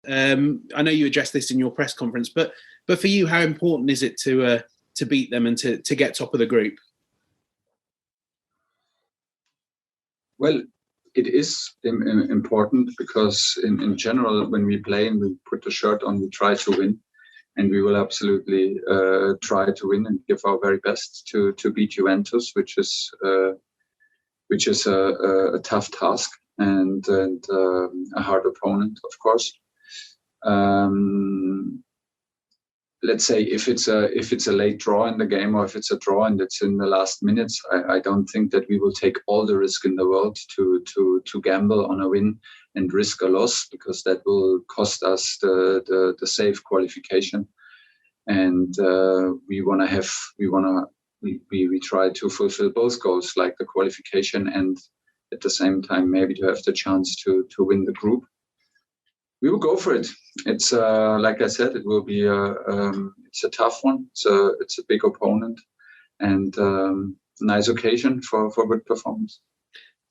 I know you addressed this in your press conference, but for you, how important is it to beat them and to get top of the group? Well, it is important because in general, when we play and we put the shirt on, we try to win, and we will absolutely try to win and give our very best to beat Juventus, which is a tough task and a hard opponent, of course. Let's say if it's a late draw in the game, or if it's a draw and it's in the last minutes, I don't think that we will take all the risk in the world to gamble on a win and risk a loss, because that will cost us the safe qualification. And we try to fulfill both goals, like the qualification and at the same time maybe to have the chance to win the group. We will go for it. It's like I said, it will be it's a tough one. It's a big opponent, and nice occasion for good performance.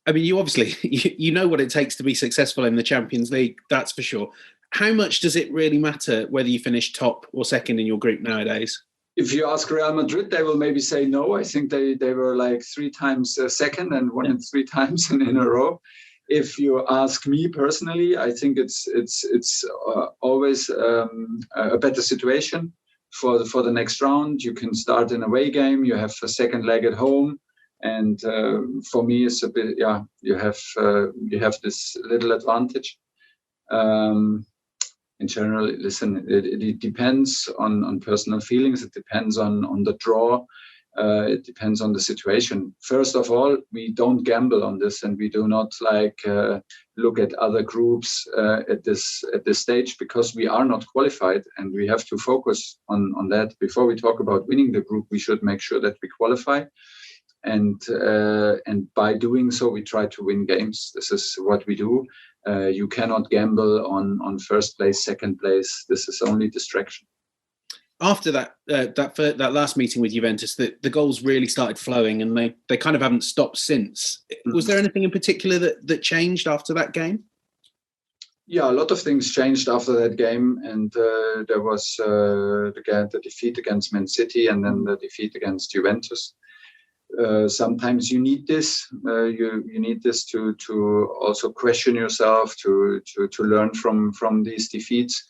I mean, you obviously you know what it takes to be successful in the Champions League. That's for sure. How much does it really matter whether you finish top or second in your group nowadays? If you ask Real Madrid, they will maybe say no. I think they were like 3 times second and won it 3 times in a row. If you ask me personally, I think it's always a better situation for the next round. You can start an away game. You have a second leg at home, and for me, it's a bit you have this little advantage. In general, listen, it depends on personal feelings. It depends on the draw. It depends on the situation. First of all, we don't gamble on this, and we do not look at other groups at this stage, because we are not qualified, and we have to focus on that. Before we talk about winning the group, we should make sure that we qualify, and by doing so, we try to win games. This is what we do. You cannot gamble on first place, second place. This is only distraction. After that last meeting with Juventus, the goals really started flowing, and they kind of haven't stopped since. Mm-hmm. Was there anything in particular that changed after that game? Yeah, a lot of things changed after that game, and there was the defeat against Man City, and then the defeat against Juventus. Sometimes you need this. You need this to also question yourself, to learn from these defeats.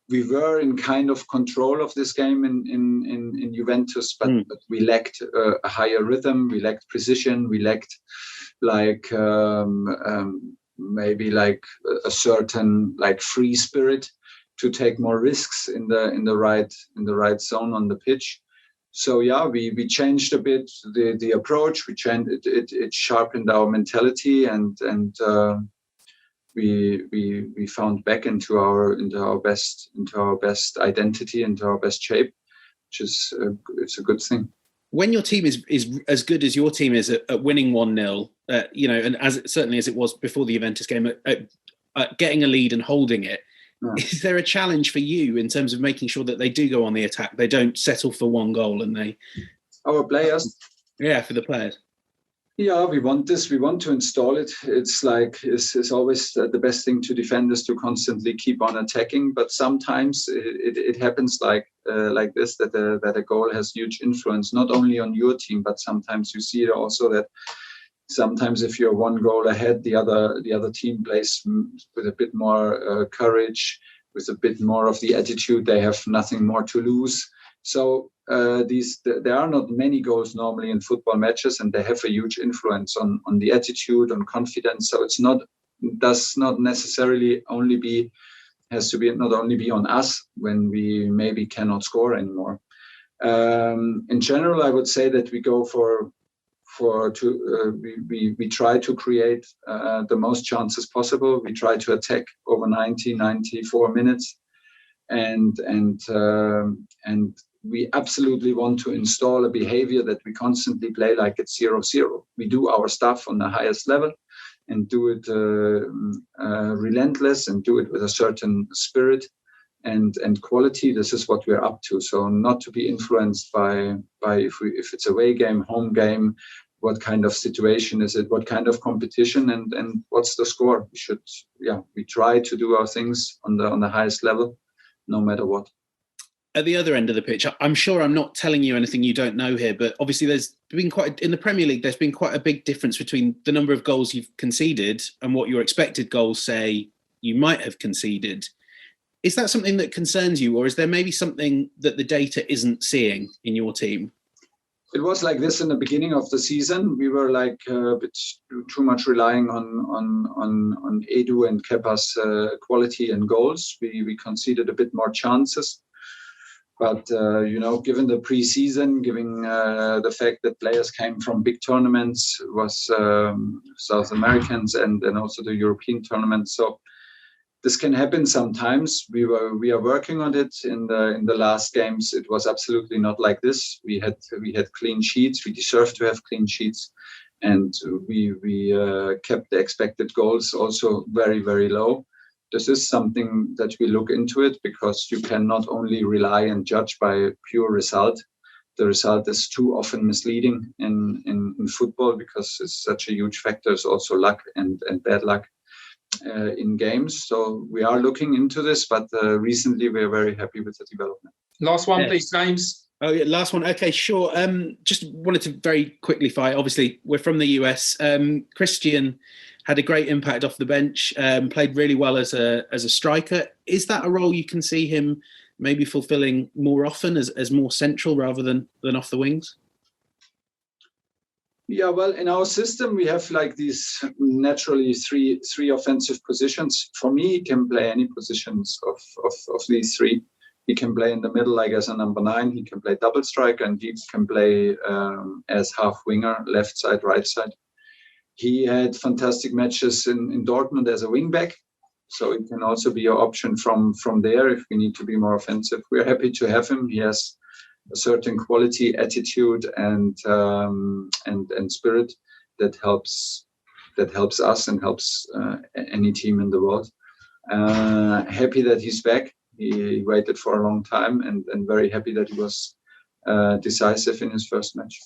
We were in kind of control of this game in Juventus, but we lacked a higher rhythm. We lacked precision. We lacked maybe like a certain free spirit to take more risks in the right zone on the pitch. So yeah, we changed a bit the approach. We changed it sharpened our mentality, and we found back into our best identity, into our best shape, which is it's a good thing. When your team is as good as your team is at winning 1-0, and certainly as it was before the Juventus game, at getting a lead and holding it, is there a challenge for you in terms of making sure that they do go on the attack? They don't settle for one goal, and our players. Yeah, for the players. Yeah, we want this. We want to install it. It's always the best thing to defend is to constantly keep on attacking. But sometimes it happens like this, that a goal has huge influence, not only on your team, but sometimes you see it also that sometimes if you're one goal ahead, the other team plays with a bit more courage, with a bit more of the attitude. They have nothing more to lose. So there are not many goals normally in football matches, and they have a huge influence on the attitude, on confidence. So does not necessarily has to not only be on us when we maybe cannot score anymore. In general, I would say that we go we try to create the most chances possible. We try to attack over 94 minutes, and we absolutely want to install a behavior that we constantly play like it's 0-0. We do our stuff on the highest level and do it relentless, and do it with a certain spirit and quality. This is what we're up to. So not to be influenced by if it's away game, home game, what kind of situation is it, what kind of competition, and what's the score. We try to do our things on the highest level, no matter what. At the other end of the pitch, I'm sure I'm not telling you anything you don't know here, but obviously there's been in the Premier League, there's been quite a big difference between the number of goals you've conceded and what your expected goals say you might have conceded. Is that something that concerns you, or is there maybe something that the data isn't seeing in your team? It was like this in the beginning of the season. We were like a bit too much relying on Edu and Kepa's quality and goals. We conceded a bit more chances. But, given the pre-season, given the fact that players came from big tournaments, was South Americans and also the European tournaments. So this can happen sometimes. We are working on it in the last games. It was absolutely not like this. We had clean sheets. We deserve to have clean sheets, and we kept the expected goals also very, very low. This is something that we look into it, because you cannot only rely and judge by pure result. The result is too often misleading in football, because it's such a huge factor. It's also luck and bad luck in games. So we are looking into this, but recently we are very happy with the development. Last one, please, James. Oh, yeah, last one. Okay, sure. Just wanted to very quickly fight. Obviously, we're from the US. Christian had a great impact off the bench, played really well as a striker. Is that a role you can see him maybe fulfilling more often as more central rather than off the wings? Yeah, well, in our system, we have like these naturally three offensive positions. For me, he can play any positions of these three. He can play in the middle, like as a number 9. He can play double striker, and he can play as half winger, left side, right side. He had fantastic matches in Dortmund as a wing back. So it can also be an option from there if we need to be more offensive. We're happy to have him. He has a certain quality, attitude, and spirit that helps us and helps any team in the world. Happy that he's back. He waited for a long time, and very happy that he was decisive in his first match.